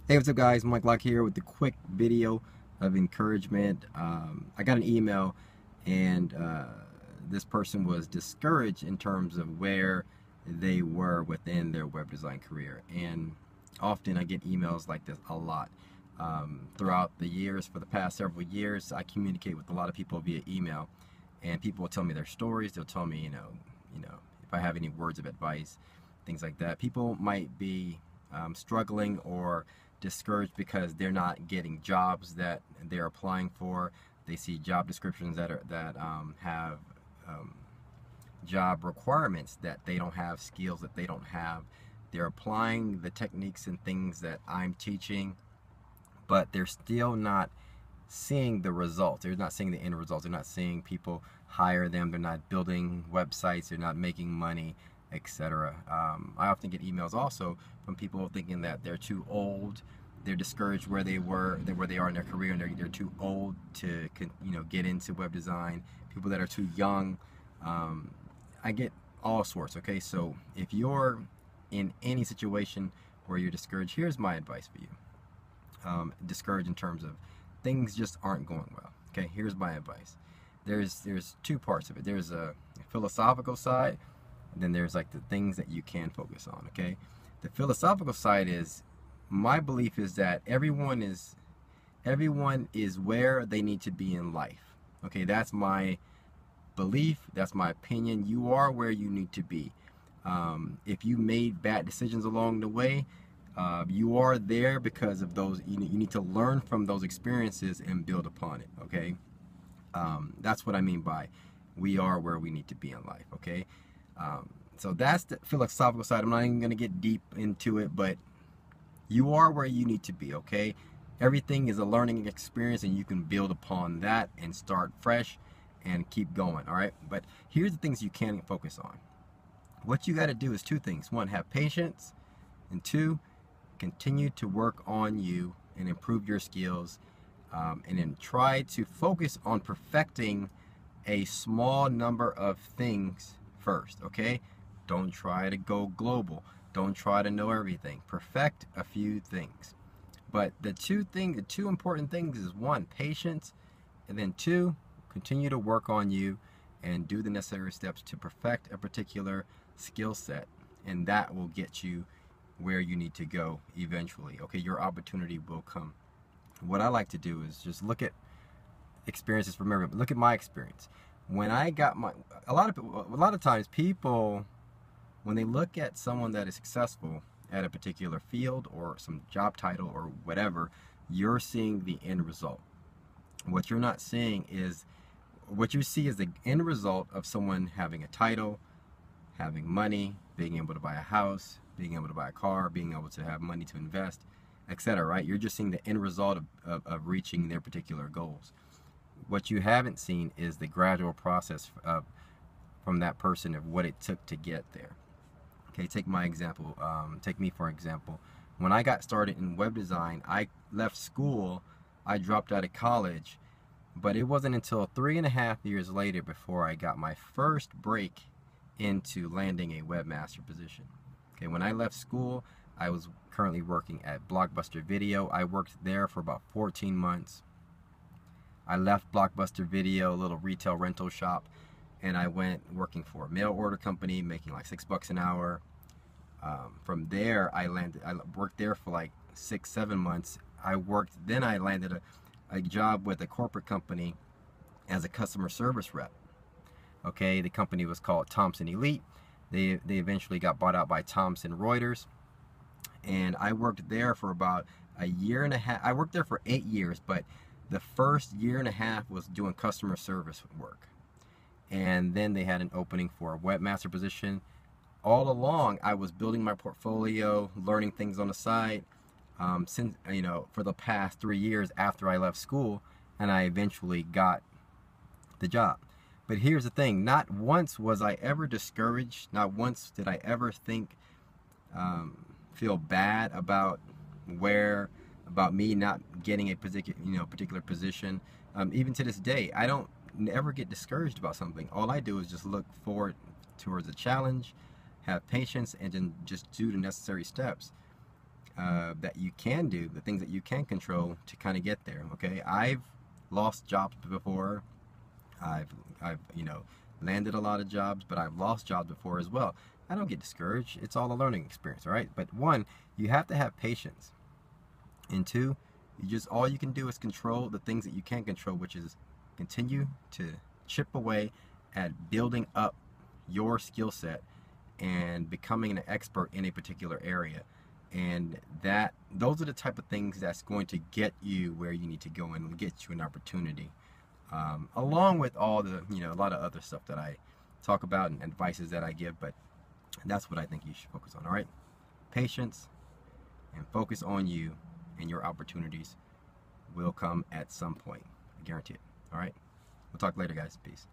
Hey, what's up, guys? Mike Locke here with the quick video of encouragement. I got an email, and this person was discouraged in terms of where they were within their web design career. And often I get emails like this a lot. Throughout the years, for the past several years, I communicate with a lot of people via email, and people will tell me their stories. They'll tell me, if I have any words of advice, things like that. People might be struggling or discouraged because they're not getting jobs that they're applying for. They see job descriptions that have job requirements that they don't have, skills that they don't have. They're applying the techniques and things that I'm teaching, but they're still not seeing the results. They're not seeing the end results. They're not seeing people hire them. They're not building websites. They're not making money, etc. I often get emails also from people thinking that they're too old. They're discouraged where they are in their career, and they're too old to get into web design. People that are too young. I get all sorts. Okay, so if you're in any situation where you're discouraged, here's my advice for you. Discouraged in terms of things just aren't going well. Okay, here's my advice. There's two parts of it. There's a philosophical side, and then there's like the things that you can focus on. Okay, the philosophical side is, my belief is that everyone is where they need to be in life. Okay, that's my belief, that's my opinion. You are where you need to be. If you made bad decisions along the way, you are there because of those. You need to learn from those experiences and build upon it. Okay, that's what I mean by we are where we need to be in life. Okay, so that's the philosophical side. I'm not even going to get deep into it, but you are where you need to be. Okay, everything is a learning experience, and you can build upon that and start fresh and keep going. All right, but here's the things you can focus on. What you got to do is two things. One, have patience, and two, continue to work on you and improve your skills, and then try to focus on perfecting a small number of things first. Okay, don't try to go global. Don't try to know everything. Perfect a few things. But the two important things is, one, patience, and then two, continue to work on you and do the necessary steps to perfect a particular skill set, and that will get you where you need to go eventually. Okay, your opportunity will come. What I like to do is just look at experiences from everybody. Look at my experience. When I got a lot of times people, when they look at someone that is successful at a particular field or some job title or whatever, you're seeing the end result. What you're not seeing is, what you see is the end result of someone having a title, having money, being able to buy a house, being able to buy a car, being able to have money to invest, etc. Right? You're just seeing the end result of reaching their particular goals. What you haven't seen is the gradual process from that person of what it took to get there. Okay, take my example. Take me for example. When I got started in web design, I left school. I dropped out of college, but it wasn't until 3.5 years later before I got my first break into landing a webmaster position. Okay, when I left school, I was currently working at Blockbuster Video. I worked there for about 14 months. I left Blockbuster Video, a little retail rental shop, and I went working for a mail order company, making like $6 an hour. From there, I worked there for like 6-7 months. Then I landed a job with a corporate company as a customer service rep. Okay, the company was called Thomson Elite. They eventually got bought out by Thomson Reuters, and I worked there for about a year and a half. I worked there for 8 years, but the first year and a half was doing customer service work. And then they had an opening for a webmaster position. All along, I was building my portfolio, learning things on the side, for the past 3 years after I left school, and I eventually got the job. But here's the thing: not once was I ever discouraged. Not once did I ever feel bad about me not getting a particular position. Even to this day, I don't never get discouraged about something. All I do is just look forward towards a challenge, have patience, and then just do the necessary steps. that you can do, the things that you can control to kind of get there. Okay, I've lost jobs before. I've landed a lot of jobs, but I've lost jobs before as well. I don't get discouraged. It's all a learning experience, all right? But one, you have to have patience. And two, all you can do is control the things that you can control, which is continue to chip away at building up your skill set and becoming an expert in a particular area. And those are the type of things that's going to get you where you need to go and get you an opportunity. Along with all the, a lot of other stuff that I talk about and advices that I give, but that's what I think you should focus on, all right? Patience and focus on you, and your opportunities will come at some point. I guarantee it, all right? We'll talk later, guys. Peace.